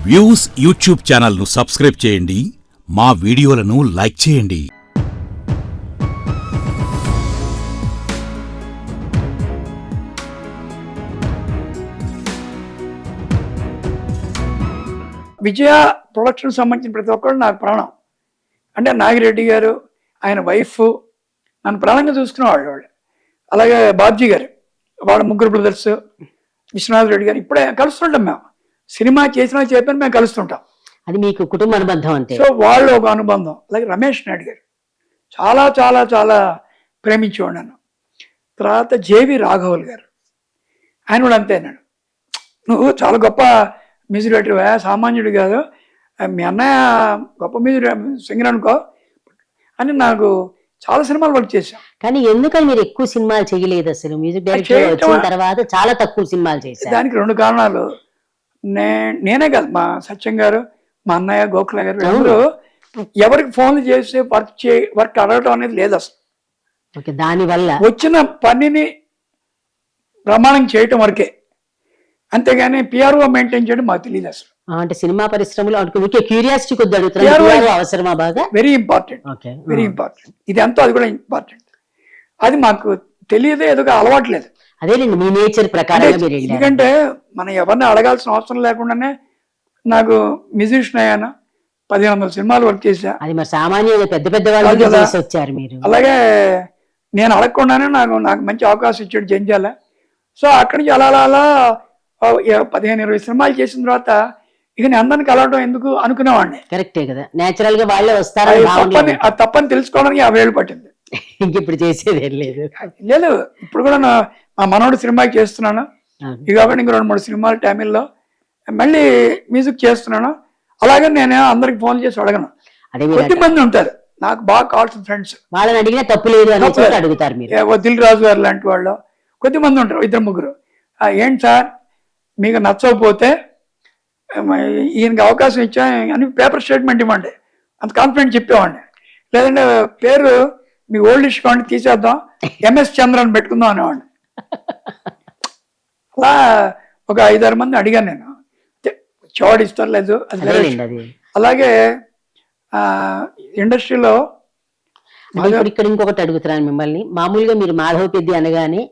Views YouTube ఛానల్ను subscribe చేయండి, మా వీడియోలను లైక్ చేయండి. విజయ ప్రొడక్షన్ సంబంధించిన ప్రతి ఒక్కరు నాకు ప్రాణం. అంటే నాగిరెడ్డి గారు, ఆయన వైఫ్ నన్ను ప్రాణంగా చూసుకునేవాళ్ళు. వాళ్ళు అలాగే బాబ్జీ గారు, వాళ్ళ ముగ్గురు బ్రదర్స్, విశ్వనాథ్ రెడ్డి గారు ఇప్పుడే కలుస్తుంటాం. మేము సినిమా చేసినా చెప్పని మేము కలుస్తుంటాం. అది మీకు కుటుంబ అనుబంధం అంతే. సో వాళ్ళు ఒక అనుబంధం. అలాగే రమేష్ నాయుడు గారు చాలా చాలా చాలా ప్రేమించేవాడు నన్ను. తర్వాత జేవి రాఘవల్ గారు, ఆయన కూడా అంతే అన్నాడు, నువ్వు చాలా గొప్ప మ్యూజిక్ డైరెక్టర్, సామాన్యుడు కాదు, మీ అన్నయ్య గొప్ప మ్యూజిక్ సింగర్ అనుకో అని. నాకు చాలా సినిమాలు వర్క్ చేశాం. కానీ ఎందుకని మీరు ఎక్కువ సినిమాలు చేయలేదు? అసలు మ్యూజిక్ డైరెక్టర్ వచ్చిన తర్వాత చాలా తక్కువ సినిమాలు చేశారు. దానికి రెండు కారణాలు. నేనే కాదు, మా సత్యం గారు, మా అన్నయ్య గోఖల గారు ఎవరు ఎవరికి ఫోన్లు చేసి వర్క్ అడగటం అనేది లేదు అసలు. దాని వల్ల వచ్చిన పనిని ప్రమాణం చేయటం వరకే, అంతేగాని పిఆర్ఓ మెయింటైన్ చేయడం మాకు తెలియదు అసలు. అంటే సినిమా పరిశ్రమలో క్యూరియాసిటీ కొద్ది అడుగుతున్నారు, అవసరమా? బాగా వెరీ ఇంపార్టెంట్ ఇది ఎంతో, అది కూడా ఇంపార్టెంట్. అది మాకు తెలియదు, ఏదో అలవాట్లేదు. అదేలేండి, మీ నేచర్ ప్రకారం. ఎందుకంటే మనం ఎవరిని అడగాల్సిన అవసరం లేకుండానే నాకు మ్యూజిషియన్ అయ్యాను, 1500 సినిమాలు వర్క్ చేశా. అది మరి సామాన్యంగా పెద్ద పెద్ద వాళ్ళు వచ్చారు మీరు. అలాగే నేను అడగకుండానే నాకు మంచి అవకాశం ఇచ్చాడు జంజాల. సో అక్కడి నుంచి అలా అలా 15-20 సినిమాలు చేసిన తర్వాత ఇక నేను అందరిని కలవడం ఎందుకు అనుకునేవాడిని. కరెక్టే కదా, నేచురల్ గా వాళ్ళే వస్తారు. ఆ తప్పని తెలుసుకోవడానికి 50 ఏళ్ళు పట్టింది. ఇంకెప్పుడు చేసేది లేదు. ఇప్పుడు కూడా మా మనోడు సినిమాకి చేస్తున్నాను. ఇక కాబట్టి ఇంక 2-3 సినిమాలు తమిళ్లో మళ్ళీ మ్యూజిక్ చేస్తున్నాను. అలాగే నేను అందరికి ఫోన్ చేసి అడగను. కొద్ది మంది ఉంటారు నాకు బాగా కావాల్సిన ఫ్రెండ్స్, వాళ్ళని అడిగినా తప్పు లేదు అడుగుతారు మీరు. దిల్ రాజు గారు లాంటి వాళ్ళు కొద్ది మంది ఉంటారు, 2-3. ఏంటి సార్ మీకు నచ్చకపోతే ఈయనకి అవకాశం ఇచ్చా అని పేపర్ స్టేట్మెంట్ ఇవ్వండి, అంత కాన్ఫిడెంట్ చెప్పేవాడిని. లేదంటే పేరు మీ ఓల్డ్ ఇష్ కాండి తీసేద్దాం, ఎంఎస్ చంద్రన్ పెట్టుకుందాం అనేవాడిని. అలా ఒక 5-6 మంది అడిగాను నేను, చోడు ఇస్తారు లేదు. అలాగే ఇండస్ట్రీలో ఇక్కడ ఇంకొకటి అడుగుతున్నాను మిమ్మల్ని. మామూలుగా మీరు మాధవ పెద్ది అనగానే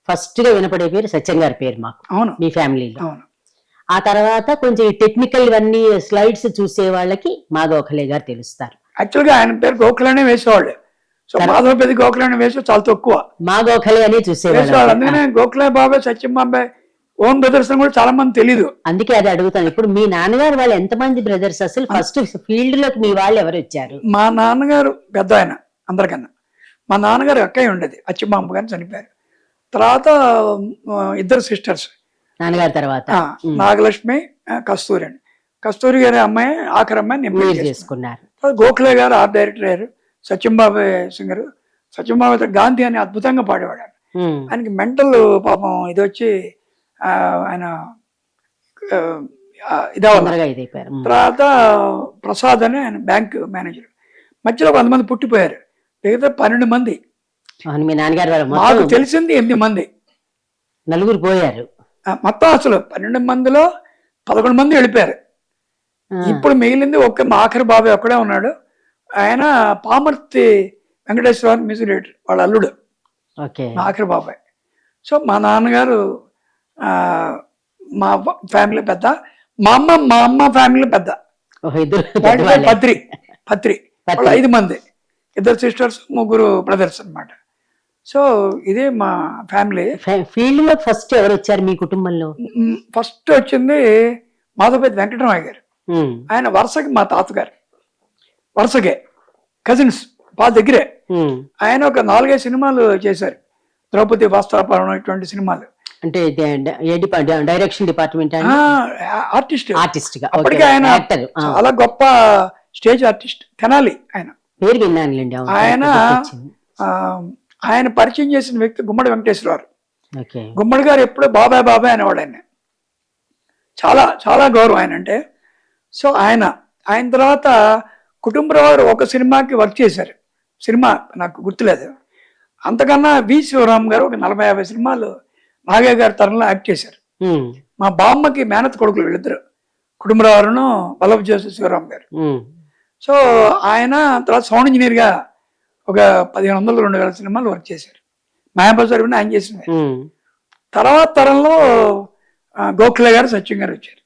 ఫస్ట్ గా వినపడే పేరు సత్యం గారి పేరు మాకు. అవును, మీ ఫ్యామిలీలో. అవును. ఆ తర్వాత కొంచెం టెక్నికల్ ఇవన్నీ స్లైడ్స్ చూసే వాళ్ళకి మాధవఖలే గారు తెలుస్తారు. యాక్చువల్గా ఆయన పేరు గోఖలేనే వేసేవాళ్ళు. సో మాధవ పెద్ది గోఖలేనే వేసే చాలా తక్కువ, మా గోఖలే అని చూసేవాళ్ళు. అందుకనే గోఖలే బాబాయ్, సత్యం బాబాయ్ ఓన్ బ్రదర్స్ అని కూడా చాలా మంది తెలీదు. అందుకే అది అడుగుతాను. ఇప్పుడు మీ నాన్నగారు వాళ్ళు ఎంతమంది బ్రదర్స్? అసలు ఫస్ట్ ఫీల్డ్ లోకి మీ వాళ్ళు ఎవరు వచ్చారు? మా నాన్నగారు పెద్ద ఆయన అందరికన్నా. మా నాన్నగారు అక్కయ్య ఉండేది, అచ్చిమాంబ గారిని చనిపోయారు. తర్వాత 2 సిస్టర్స్ నాన్నగారి తర్వాత, నాగలక్ష్మి, కస్తూరి అని. కస్తూరి గారి అమ్మాయి ఆఖరి అమ్మాయి నేను చేసుకున్నారు. గోఖలే గారు ఆర్ట్ డైరెక్టర్ అయ్యారు. సత్యంబాబాయ్ సింగర్. సత్యంబాబాయ్ గాంధీ అని అద్భుతంగా పాడేవాడు. ఆయనకి మెంటల్ పాపం ఇది వచ్చి ఆయన ఇదైపోయారు. తర్వాత ప్రసాద్ అని ఆయన బ్యాంక్ మేనేజర్. మధ్యలో 100 మంది పుట్టిపోయారు, మిగతా 12 మంది. మీ నాన్నగారు మాకు తెలిసింది 8 మంది, 4 పోయారు మొత్తం. అసలు 12 మందిలో 11 మంది వెళ్ళిపోయారు. ఇప్పుడు మిగిలింది మా ఆఖరి బాబాయ్ ఒక్కడే ఉన్నాడు. ఆయన పామర్తి వెంకటేశ్వర మ్యూజిక్ డైరెక్టర్, వాళ్ళ అల్లుడు మా ఆఖరి బాబాయ్. సో మా నాన్నగారు మా ఫ్యామిలీ పెద్ద, మా అమ్మ ఫ్యామిలీ పెద్ద. పత్రి వాళ్ళు 5 మంది, 2 సిస్టర్స్, 3 బ్రదర్స్ అన్నమాట. సో ఇదే మా ఫ్యామిలీ. ఫీల్డ్ లో ఫస్ట్ ఎవరు వచ్చారు మీ కుటుంబంలో? ఫస్ట్ వచ్చింది మాధవపతి వెంకటరామయ్య గారు. ఆయన వరుసకి మా తాతగారు, వరుసకే కజిన్స్, వాళ్ళ దగ్గరే. ఆయన ఒక 4-5 సినిమాలు చేశారు, ద్రౌపది వస్త్రాపహరణం, ఇటువంటి సినిమాలు. అంటే డైరెక్షన్ డిపార్ట్మెంట్, ఆర్టిస్ట్ గా. అప్పటికి ఆయన చాలా గొప్ప స్టేజ్ ఆర్టిస్ట్. తెనాలి ఆయన పేరు విన్నానులేండి. ఆయన పరిచయం చేసిన వ్యక్తి గుమ్మడి వెంకటేశ్వరరావు. గుమ్మడి గారు ఎప్పుడు బాబాయ్ అనేవాడు. ఆయన చాలా చాలా గౌరవం ఆయన అంటే. సో ఆయన తర్వాత కుటుంబరావు గారు ఒక సినిమాకి వర్క్ చేశారు, సినిమా నాకు గుర్తులేదు. అంతకన్నా వి శివరామ్ గారు ఒక 40-50 సినిమాలు నాగయ్య గారి తరంలో యాక్ట్ చేశారు. మా బామ్మకి మేనత్ కొడుకులు వీళ్ళిద్దరు. కుటుంబరావును వల్లభ జోసి శివరాం గారు. సో ఆయన తర్వాత సౌండ్ ఇంజనీర్గా ఒక 1500-2000 సినిమాలు వర్క్ చేశారు. మాయాబజార్ ఆయన చేసింది. తర్వాత తరంలో గోఖలే గారు, సత్యం గారు వచ్చారు.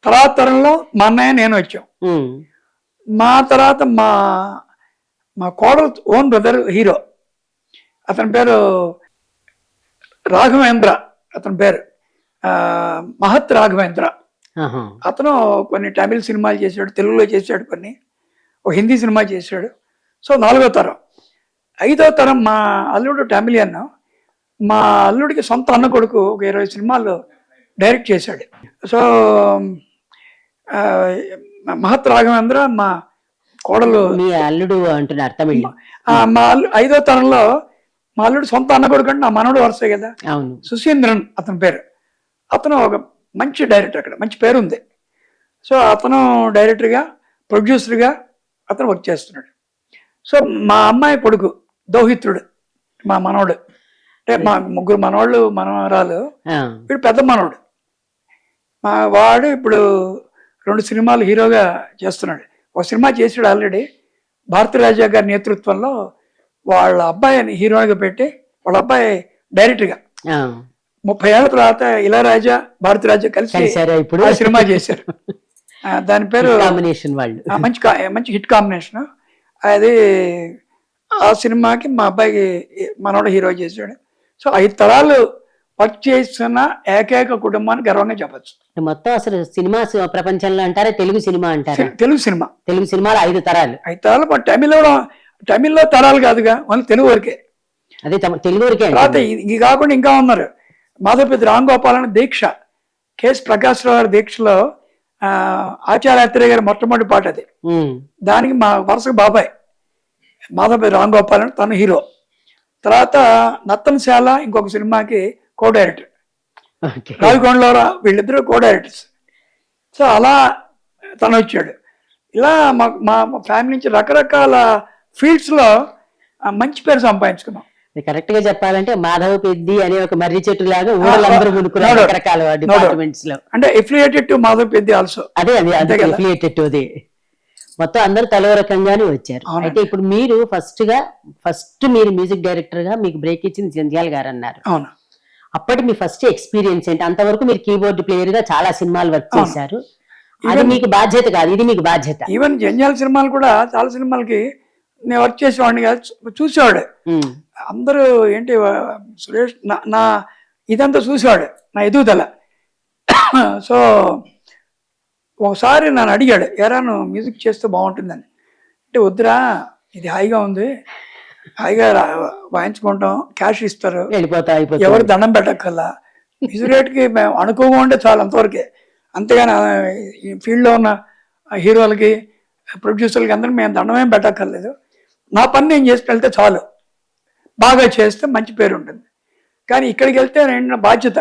తర్వాత తరంలో మా అన్నయ్య, నేను వచ్చాం. మా తర్వాత మా కోడలు ఓన్ బ్రదర్ హీరో, అతని పేరు రాఘవేంద్ర, అతని పేరు మహత్ రాఘవేంద్ర. అతను కొన్ని తమిళ సినిమాలు చేశాడు, తెలుగులో చేశాడు, కొన్ని ఒక హిందీ సినిమా చేశాడు. సో 4వ తరం. 5వ తరం మా అల్లుడు తమిళియన్. మా అల్లుడికి సొంత అన్న కొడుకు ఒక 20 సినిమాలు డైరెక్ట్ చేశాడు. సో మహత్ రాఘవేంద్ర మా కోడలు. మీ అల్లుడు అంటున్నారు తమిళ్. మా 5వ తరంలో మా అల్లుడు సొంత అన్న కొడుకు అంటే నా మనవడు వరుసే కదా, సుశీంద్రన్ అతని పేరు. అతను ఒక మంచి డైరెక్టర్, అక్కడ మంచి పేరు ఉంది. సో అతను డైరెక్టర్గా, ప్రొడ్యూసర్గా అతను వర్క్ చేస్తున్నాడు. సో మా అమ్మాయి కొడుకు దౌహిత్రుడు, మా మనవడు, అంటే మా 3 మనవాళ్ళు మనవరాలు, వీడు పెద్ద మనవడు. వాడు ఇప్పుడు 2 సినిమాలు హీరోగా చేస్తున్నాడు. ఒక సినిమా చేసాడు ఆల్రెడీ, భారతీరాజా గారి నేతృత్వంలో. వాళ్ళ అబ్బాయిని హీరోగా పెట్టి వాళ్ళ అబ్బాయి డైరెక్టర్గా 30 ఏళ్ల తర్వాత ఇళయరాజా, భారతీరాజా కలిసి ఇప్పుడు సినిమా చేశారు. దాని పేరు మంచి హిట్ కాంబినేషన్ అది. ఆ సినిమాకి మా అబ్బాయికి మనోడు హీరో చేశాడు. సో 5 తరాలు వర్క్ చేస్తున్న ఏకైక కుటుంబాన్ని గర్వంగా చెప్పచ్చు. మొత్తం అసలు సినిమా ప్రపంచంలో అంటారా, తెలుగు సినిమా అంటారా? తెలుగు సినిమాలో 5 తరాలు. 5 తరాలు. తమిళ్లో తరాలు కాదుగా, మన తెలుగు వరకే. అదే తెలుగు వరకే. తర్వాత ఇది కాకుండా ఇంకా ఉన్నారు. మాధవపతి రాంగోపాల్ దీక్ష, కేఎస్ ప్రకాశ్ రావు గారి దీక్షలో ఆచార్య గారి మొట్టమొదటి పాట అది. దానికి మా వరుసగా బాబాయ్ మాధవపతి రాంగోపాల్ తను హీరో. తర్వాత నత్తనశాల ఇంకొక సినిమాకి కో డైరెక్టర్, రావికొండలో వీళ్ళిద్దరూ కో డైరెక్టర్స్. సో అలా తను వచ్చాడు. ఇలా మా ఫ్యామిలీ నుంచి రకరకాల ఫీల్డ్స్లో మంచి పేరు సంపాదించుకున్నాం. కరెక్ట్ గా చెప్పాలంటే మాధవ పెద్ది అనే ఒక మర్రి చెట్టు లాగా ఊళ్ళందరూ రకరకాల డిపార్ట్మెంట్స్ లో, అంటే affiliated to Madhava Peddi also. అదే ఎఫిలియేటెడ్ టు అదే. మొత్తం అందరూ తలో రకంగానే వచ్చారు. అయితే ఇప్పుడు మీరు ఫస్ట్ మీరు మ్యూజిక్ డైరెక్టర్ గా మీకు బ్రేక్ ఇచ్చింది జంధ్యాల గారు అన్నారు. అప్పటి మీ ఫస్ట్ ఎక్స్పీరియన్స్ ఏంటి? అంతవరకు మీరు కీబోర్డ్ ప్లేయర్ గా చాలా సినిమాలు వర్క్ చేశారు. అది మీకు బాధ్యత కాదు, ఇది మీకు బాధ్యత. ఈవెన్ జంధ్యాల సినిమాలు కూడా చాలా సినిమాలకి నేను వర్క్ చేసేవాడిని కాదు, చూసేవాడు. అందరూ ఏంటి సురేష్ నా ఇదంతా చూసేవాడు, నా ఎదుగుదల. సో ఒకసారి నన్ను అడిగాడు, ఎరా నువ్వు మ్యూజిక్ చేస్తే బాగుంటుందని. అంటే వద్దురా, ఇది హాయిగా ఉంది, హాయిగా వాయించుకుంటాం, క్యాష్ ఇస్తారు, ఎవరు దండం పెట్టక్కల్లా, మ్యూజిక్ రేట్కి మేము అనుకోగా ఉంటే చాలు అంతవరకే. అంతేగాని ఈ ఫీల్డ్లో ఉన్న హీరోలకి, ప్రొడ్యూసర్లకి అందరూ మేము దండమేం పెట్టక్కర్లేదు, నా పని నేను చేసి వెళ్తే చాలు, బాగా చేస్తే మంచి పేరు ఉంటుంది. కానీ ఇక్కడికి వెళ్తే నేను బాధ్యత,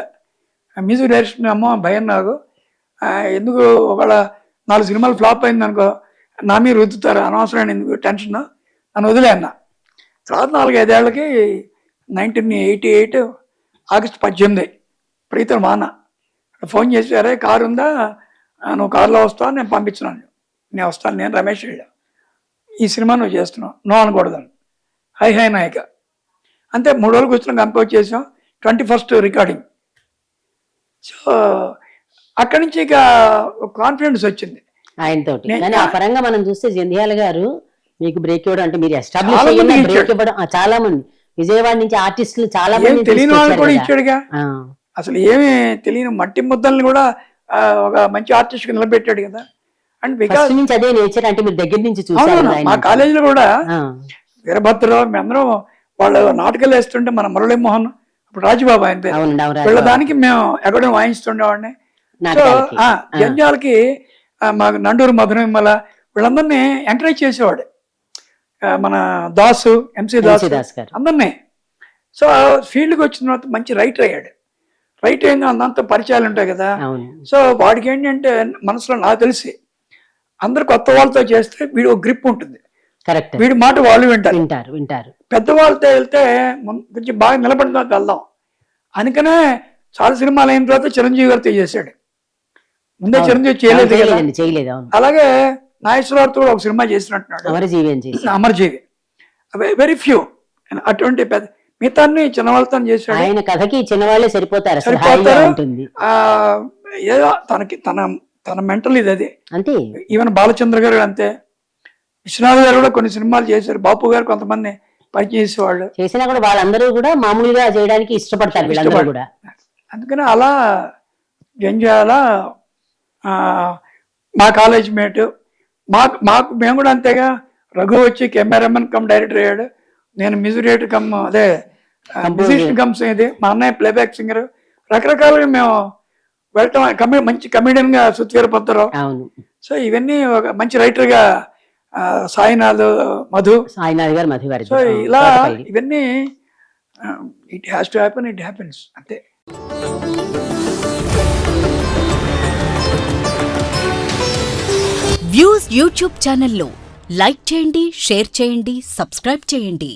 మ్యూజిక్ డైరెక్షన్ అమ్మో భయం నాకు, ఎందుకు ఒకవేళ 4 సినిమాలు ఫ్లాప్ అయింది అనుకో నా మీద రుద్దుతారు, అనవసరమైన ఎందుకు టెన్షన్, నన్ను వదిలే అన్న. తర్వాత 4-5 ఏళ్ళకి 1988 ఆగస్టు 18 ప్రీతం మా అన్న ఫోన్ చేసి, అరే కారు ఉందా, నువ్వు కారులో వస్తావు, నేను పంపించినాను, నేను వస్తాను, నేను రమేష్ వెళ్ళా, ఈ సినిమా నువ్వు చేస్తున్నావు, నువ్వు అనకూడదని. హై నాయక అంతే. 3 రోజులు కూర్చొని కంపోజ్ చేసాం, 21st రికార్డింగ్. సో అక్కడి నుంచి ఇక కాన్ఫిడెన్స్ వచ్చింది ఆయనతో. ఆ పరంగా మనం చూస్తే జంధ్యాల గారు మీకు బ్రేక్ ఇవ్వడం అంటే మీరు ఎస్టాబ్లిష్ బ్రేక్ ఇవ్వడం, చాలా మంది విజయవాడ నుంచి ఆర్టిస్టులు చాలా మంది తెలియని వాళ్ళు కూడా ఇచ్చాడుగా. అసలు ఏమి తెలియని మట్టి ముద్దల్ని కూడా ఒక మంచి ఆర్టిస్ట్ గా నిలబెట్టాడు కదా. అండ్ బికాస్ నుంచి అదే నేచర్, అంటే మీరు దగ్గర నుంచి చూసారు. మా కాలేజీలో కూడా వీరభద్రరావు మేమందరం వాళ్ళు నాటకాలు వేస్తుంటే, మన మురళీమోహన్, అప్పుడు రాజుబాబు ఆయన పేరు, వీళ్ళ దానికి మేము ఎక్కడో వాయించుతుండేవాడిని. సో జంధ్యాలకి మాకు నండూరు మధురమల వీళ్ళందరినీ ఎంకరేజ్ చేసేవాడు, మన దాసు, ఎంసీ దాసు అందరినీ. సో ఫీల్డ్కి వచ్చిన తర్వాత మంచి రైటర్ అయ్యాడు. రైట్ అయింది, అందంతా పరిచయాలు ఉంటాయి కదా. సో వాడికి ఏంటంటే మనసులో నాకు తెలిసి అందరు కొత్త వాళ్ళతో చేస్తే వీడు ఒక గ్రిప్ ఉంటుంది, వీడి మాట వాళ్ళు వింటారు. పెద్దవాళ్ళతో వెళ్తే కొంచెం బాగా నిలబడిన వెళ్దాం. అందుకనే చాలా సినిమాలు అయిన తర్వాత చిరంజీవి గారితో చేశాడు. ముందే చిరంజీవి చేయలేదు కదా. చేయలేదు. అవును. అలాగే నాగేశ్వరరావుతో కూడా ఒక సినిమా చేసినట్టున్నాడు, అమరజీవి అని చేసి. అమరజీవి. వెరీ ఫ్యూ అటువంటి పెద్ద మిగతాన్ని చిన్నవాళ్ళతో చేశాడు. ఆయన కథకి చిన్నవాళ్ళే సరిపోతారు. ఏదో తనకి తన మెంటల్ ఇది అదే అంతే. ఈవెన్ బాలచంద్ర గారు అంతే, విశ్వనాథ్ గారు కూడా కొన్ని సినిమాలు చేశారు, బాపు గారు కొంతమంది పనిచేసేవాళ్ళు. చేసినా కూడా వాళ్ళందరూ కూడా మామూలుగా చేయడానికి ఇష్టపడతారు వీళ్ళందరూ కూడా. అందుకని అలా జంజాల మా కాలేజ్ మేట్, మాకు మేము కూడా అంతేగా. రఘు వచ్చి కెమెరామెన్ కమ్ డైరెక్టర్ అయ్యాడు, నేను మ్యూజిక్ డైరెక్టర్ కమ్ అదే మ్యూజిషియన్ కమ్స్ ఇది, మా అన్నయ్య ప్లేబ్యాక్ సింగర్. రకరకాలుగా మేము వెళ్ళటం, మంచి కమెడియన్ గా సుత్తిగారు పొందరావు. సో ఇవన్నీ ఒక మంచి రైటర్ గా సాయినాథ్ గారు, మధు గారు. సో ఇలా ఇవన్నీ it has to happen, it happens అంతే. వ్యూస్ యూట్యూబ్ ఛానల్లో లైక్ చేయండి, షేర్ చేయండి, సబ్స్క్రైబ్ చేయండి.